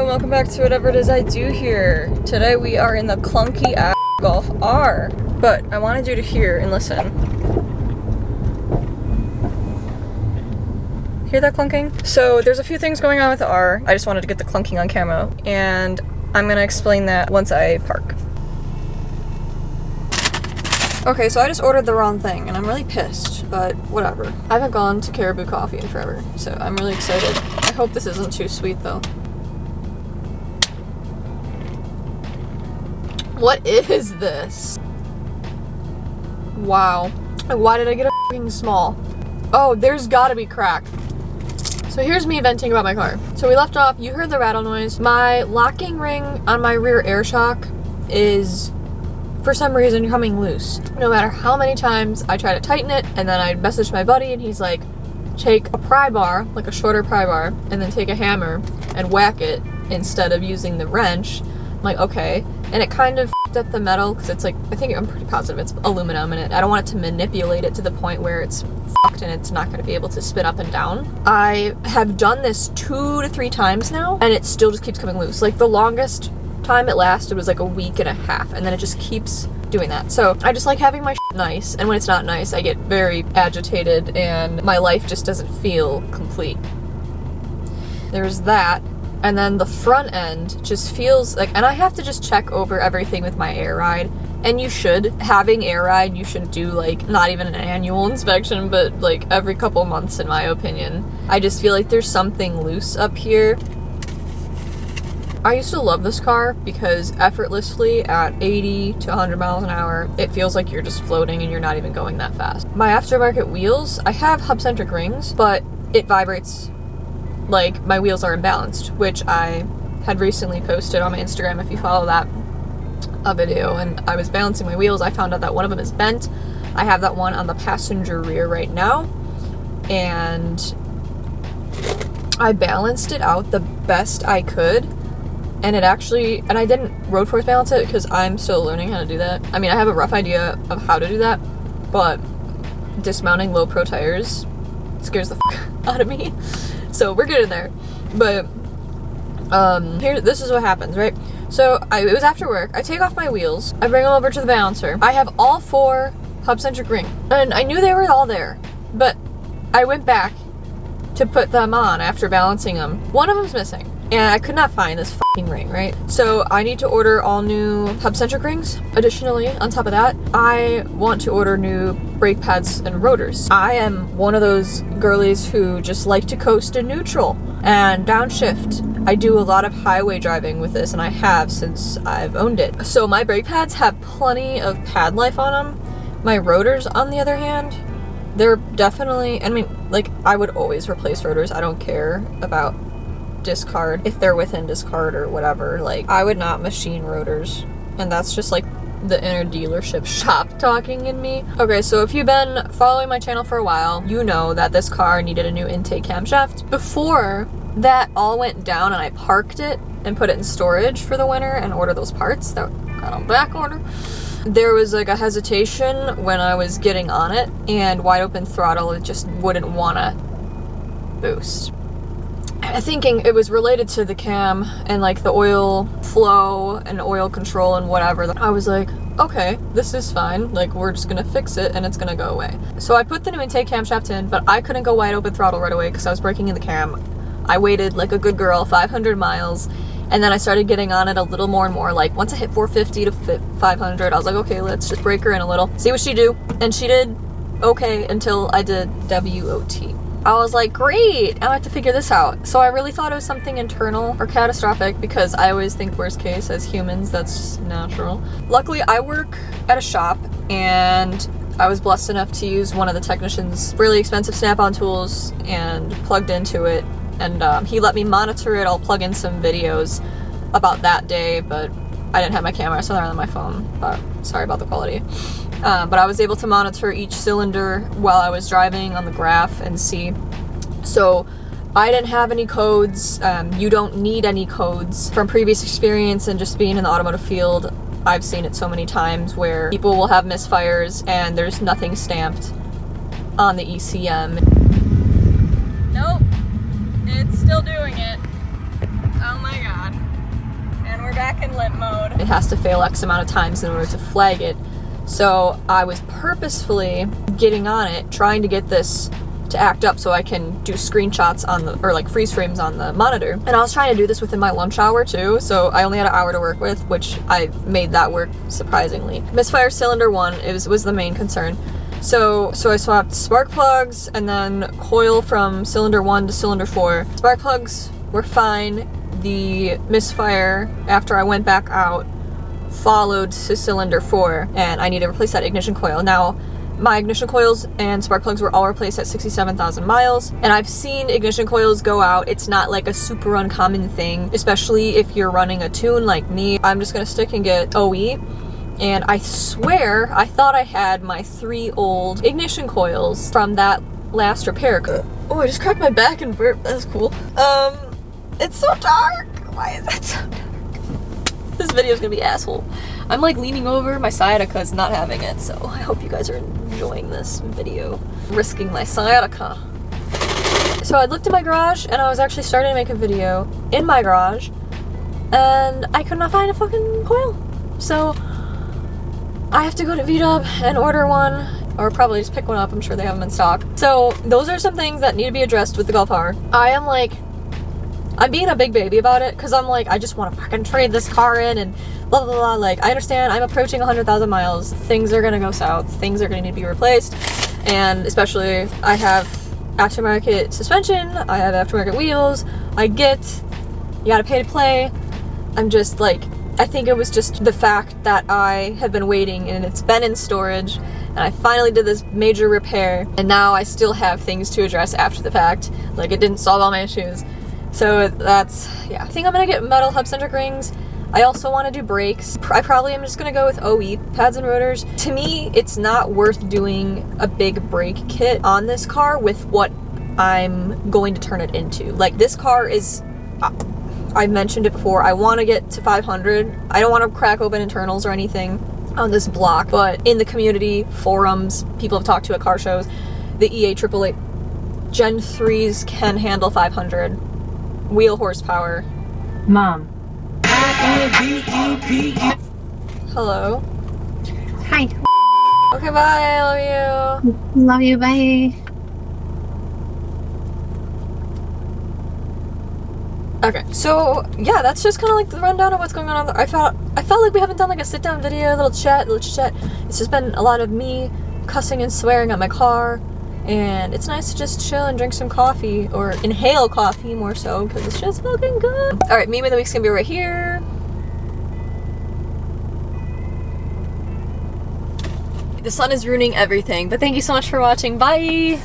Hello, welcome back to whatever it is I do here. Today we are in the clunky ass Golf R, but I wanted you to hear and listen. Hear that clunking? So there's a few things going on with the R. I just wanted to get the clunking on camera, and I'm gonna explain that once I park. Okay, so I just ordered the wrong thing, and I'm really pissed, but whatever. I haven't gone to Caribou Coffee in forever, so I'm really excited. I hope this isn't too sweet, though. What is this? Wow. Why did I get a f***ing small? Oh, there's gotta be crack. So here's me venting about my car. So we left off, you heard the rattle noise. My locking ring on my rear air shock is, for some reason, coming loose. No matter how many times I try to tighten it, and then I message my buddy and he's like, take a pry bar, like a shorter pry bar, and then take a hammer and whack it instead of using the wrench. I'm like, okay. And it kind of f***ed up the metal, because it's like, I'm pretty positive it's aluminum, and I don't want it to manipulate it to the point where it's fucked and it's not going to be able to spin up and down. I have done this 2 to 3 times now, and it still just keeps coming loose. Like, the longest time it lasted was like a week and a half, and then it just keeps doing that. So I just like having my shit nice, and when it's not nice, I get very agitated, and my life just doesn't feel complete. There's that. And then the front end just feels like, and I have to just check over everything with my air ride. And you should. Having air ride, you should do like, not even an annual inspection, but like every couple months in my opinion. I just feel like there's something loose up here. I used to love this car because effortlessly at 80 to 100 miles an hour, it feels like you're just floating and you're not even going that fast. My aftermarket wheels, I have hub-centric rings, but it vibrates like my wheels are imbalanced, which I had recently posted on my Instagram, if you follow that, a video, and I was balancing my wheels. I found out that one of them is bent. I have that one on the passenger rear right now, and I balanced it out the best I could, and it actually, and I didn't road force balance it because I'm still learning how to do that. I mean, I have a rough idea of how to do that, but dismounting low pro tires scares the fuck out of me. So we're good in there. But here, this is what happens, right? So it was after work. I take off my wheels. I bring them over to the balancer. I have all 4 hub-centric rings, and I knew they were all there, but I went back to put them on after balancing them. One of them's missing, and I could not find this fucking ring, right? So I need to order all new hub-centric rings. Additionally, on top of that, I want to order new brake pads and rotors. I am one of those girlies who just like to coast in neutral and downshift. I do a lot of highway driving with this, and I have since I've owned it. So my brake pads have plenty of pad life on them. My rotors, on the other hand, they're definitely, I mean, like, I would always replace rotors. I don't care about discard if they're within discard or whatever. Like, I would not machine rotors, and that's just like the inner dealership shop talking in me. Okay, so if you've been following my channel for a while, you know that this car needed a new intake camshaft. Before that all went down and I parked it and put it in storage for the winter and ordered those parts that got on back order, there was like a hesitation when I was getting on it, and wide open throttle, it just wouldn't want to boost. Thinking it was related to the cam and like the oil flow and oil control and whatever, I was like, okay, this is fine, like we're just gonna fix it and it's gonna go away. So I put the new intake camshaft in, but I couldn't go wide open throttle right away because I was braking in the cam. I waited like a good girl 500 miles, and then I started getting on it a little more and more. Like once I hit 450 to 500, I was like, okay, let's just brake her in a little, see what she do. And she did okay until I did WOT. I was like, great, I have to figure this out. So I really thought it was something internal or catastrophic, because I always think worst case as humans, that's just natural. Luckily, I work at a shop, and I was blessed enough to use one of the technician's really expensive Snap-on tools and plugged into it. And he let me monitor it. I'll plug in some videos about that day, but I didn't have my camera, so they're on my phone, but sorry about the quality. But I was able to monitor each cylinder while I was driving on the graph and see. So I didn't have any codes. You don't need any codes. From previous experience and just being in the automotive field, I've seen it so many times where people will have misfires and there's nothing stamped on the ECM. Nope, it's still doing it. Oh my god. And we're back in limp mode. It has to fail X amount of times in order to flag it. So I was purposefully getting on it, trying to get this to act up so I can do screenshots on the, or like freeze frames on the monitor. And I was trying to do this within my lunch hour too, so I only had an hour to work with, which I made that work surprisingly. Misfire cylinder 1 was the main concern. So I swapped spark plugs and then coil from cylinder 1 to cylinder 4. Spark plugs were fine. The misfire, after I went back out, followed to cylinder 4, and I need to replace that ignition coil. Now, my ignition coils and spark plugs were all replaced at 67,000 miles, and I've seen ignition coils go out. It's not like a super uncommon thing, especially if you're running a tune like me. I'm just gonna stick and get OE. And I swear, I thought I had my 3 old ignition coils from that last repair. Oh, I just cracked my back and burped. That's cool. It's so dark. Why is that so dark? This video's gonna be asshole. I'm like leaning over, my sciatica's not having it, so I hope you guys are enjoying this video. Risking my sciatica. So I looked in my garage, and I was actually starting to make a video in my garage, and I could not find a fucking coil. So I have to go to VW and order one, or probably just pick one up. I'm sure they have them in stock. So those are some things that need to be addressed with the Golf R. I'm being a big baby about it, because I'm like, I just want to fucking trade this car in and blah, blah, blah. Like, I understand I'm approaching 100,000 miles. Things are going to go south. Things are going to need to be replaced. And especially, I have aftermarket suspension. I have aftermarket wheels. I get, you got to pay to play. I'm just like, I think it was just the fact that I have been waiting and it's been in storage, and I finally did this major repair, and now I still have things to address after the fact. Like, it didn't solve all my issues. So that's, yeah. I think I'm gonna get metal hub-centric rings. I also want to do brakes. I probably am just gonna go with OE pads and rotors. To me, it's not worth doing a big brake kit on this car with what I'm going to turn it into. Like, this car is, I've mentioned it before, I want to get to 500. I don't want to crack open internals or anything on this block, but in the community, forums, people have talked to at car shows, the EA 888 Gen 3s can handle 500 wheel horsepower. Mom. Hello. Hi. Okay, bye, I love you. Love you, bye. Okay, so yeah, that's just kind of like the rundown of what's going on. I felt like we haven't done like a sit-down video, a little chat. It's just been a lot of me cussing and swearing at my car, and it's nice to just chill and drink some coffee, or inhale coffee more so, because it's just fucking good. All right, meme of the week's gonna be right here. The sun is ruining everything, but thank you so much for watching. Bye.